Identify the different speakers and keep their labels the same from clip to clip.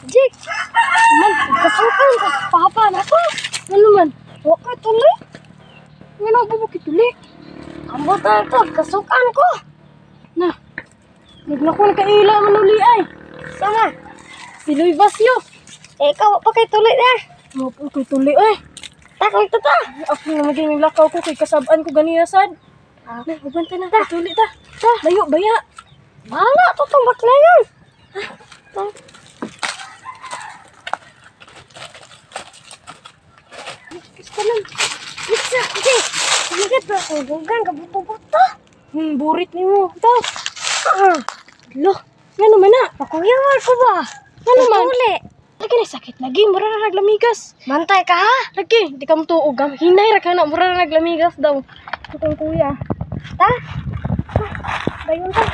Speaker 1: Jik, man, kasukan ka papa na ko. Ano man? Wa ka tuloy. Ngano ba mo kituloy? Ambot na ito, kasukan ko. Na, naglako na kaila manuli ay. Sama, si Luis Basyo. Ikaw, pa kay tuloy na. Mo po kay tuloy ay. Takot ito ta. Ako na maging lakaw ko kay kasabaan ko ganiya sad. Na, hubanta na ta. Tuloy ta. Ta, layo, baya. Bahala, tutong bakla yan. Ta. Gusto lang. Isa, sige. Sige, pero huwag ka buto-buto. Burit ni mo. Ito. Lo, nga naman na. Pakuyawal ko ba? Nga naman. Uli. Lagi na sakit lagi. Mura na naglamigas. Bantay ka ha? Lagi. Di ka mo tuog. Hinay ra ka na. Mura na naglamigas daw. Itong kuya. Ta? Bayon ta.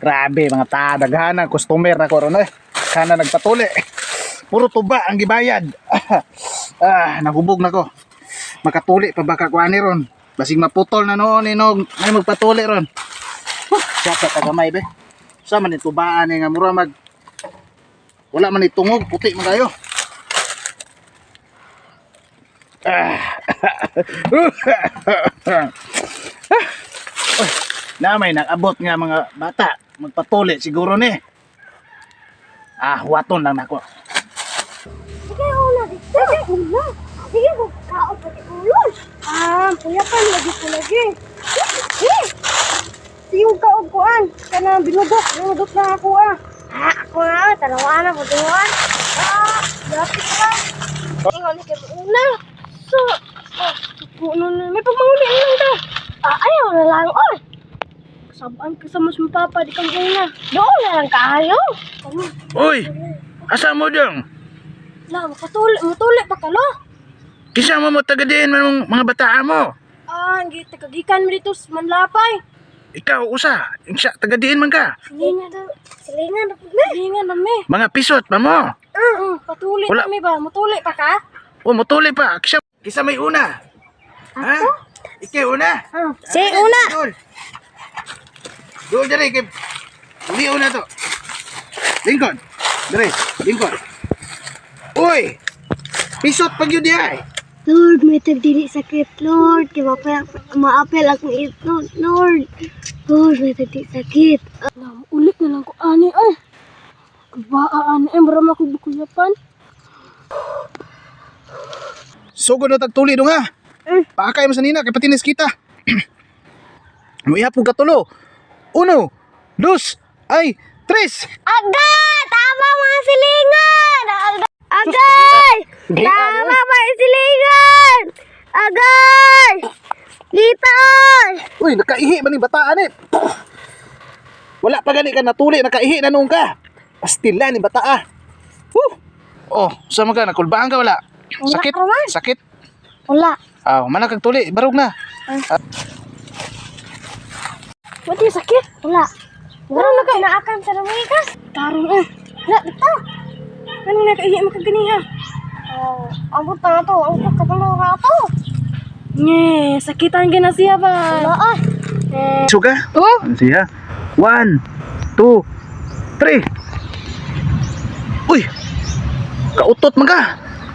Speaker 2: Grabe mga daghanan customer na ko ron eh. Kana nagpatuli. Puro tuba ang gibayad. Nahubog na ko. Makatuli pa ba kakuani ron? Basig maputol na noon inog ay magpatuli ron. Siya ka tagamay be. Sa man itubaan nga mura mag wala man itungog puti man kayo. Na may nag-abot nga mga bata magpatuli siguro ni. Waton lang nako.
Speaker 1: Sige, una. Sige, una. Sige, kaot pati ulol. Kuya pa, lagi. Sige. Sige, kaot-kuan. Kana binudok na ako Ako na, tanawa na, butuan. Lapit ka. Ingon ka una. So, may pagmanguli lang ka. Ayaw na lang, oy. Sabaan ka sa mas papa, di kang una. Doon na lang kayo.
Speaker 2: Uy, asa mo dong?
Speaker 1: La, mutuli pa ka, lo.
Speaker 2: Kisa mo tagadiin man mga bataan mo?
Speaker 1: Hindi, tagagikan mo dito sa Manlapay.
Speaker 2: Ikaw usa, siya tagadiin man ka.
Speaker 1: Silingan na po na. Silingan na me.
Speaker 2: Mga pisot pa mo.
Speaker 1: Patuli
Speaker 2: Wala.
Speaker 1: kami ba? Mutuli pa ka?
Speaker 2: Mutuli pa. Kisa may una. Ha? Ikaw una.
Speaker 1: Si una.
Speaker 2: Doon dali kay uli una to. Lincoln. Dali, Lincoln. Uy! Pisot pag yun ay.
Speaker 1: Lord, may tagdili sakit, Lord. Kaya maapel akong ito, Lord. Lord, may tagdili sakit. Ulit na lang ko, ani, ay. Kabaan, marama ko bukuyapan.
Speaker 2: Sugod na tagtuli dong ha. Paakay mo sa nina kay patinis kita. Muihap mo katulo. 1, 2, ay 3.
Speaker 1: Agay! Tama mga silingan! Agay! Tama mga silingan! Agay! Dito!
Speaker 2: Uy, nakaihi ba ni bataan eh? Wala pa gani ka natuli, nakaihi na noong ka. Pastila ni bataa. Oh, sama ka, nakulbaan ka wala? Sakit?
Speaker 1: Wala, Roman.
Speaker 2: Sakit?
Speaker 1: Wala.
Speaker 2: Mana kag tuli, barog na.
Speaker 1: Ba't yung sakit? Wala. Wala na ka naakan sa namikas. Karoon Wala, dito. Ano na kaihi makaganiha? Ambot na to. Ambot ka pala na to. Nye, sakitan ka na siya ba? Wala
Speaker 2: Suga? Siya. 1, 2, 3. Uy! Kautot man ka.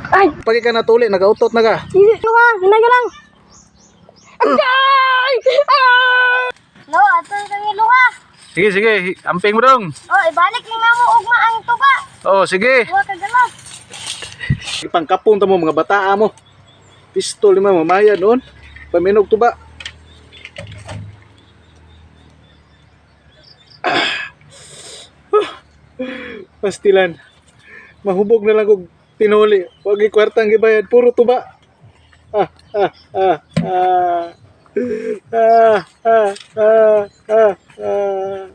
Speaker 1: Ay!
Speaker 2: Pagi ka natuli, nagautot na ka.
Speaker 1: Hindi, hinay ka lang. Agay! No, ato kami luha.
Speaker 2: Sige, sige. Amping mo dong.
Speaker 1: Ibalik lang na mo ugma ang tuba.
Speaker 2: Sige.
Speaker 1: Huwag ka gano'n.
Speaker 2: Ipangkapon ta mo mga bataa mo. Pistol mo mamaya noon. Paminog to ba? Pastilan. Mahubog na lang kog tinuli. Huwag ikwartang gibayad. Puro tuba. Ah, ah, ah, ah. Ah, ah, ah, ah, ah.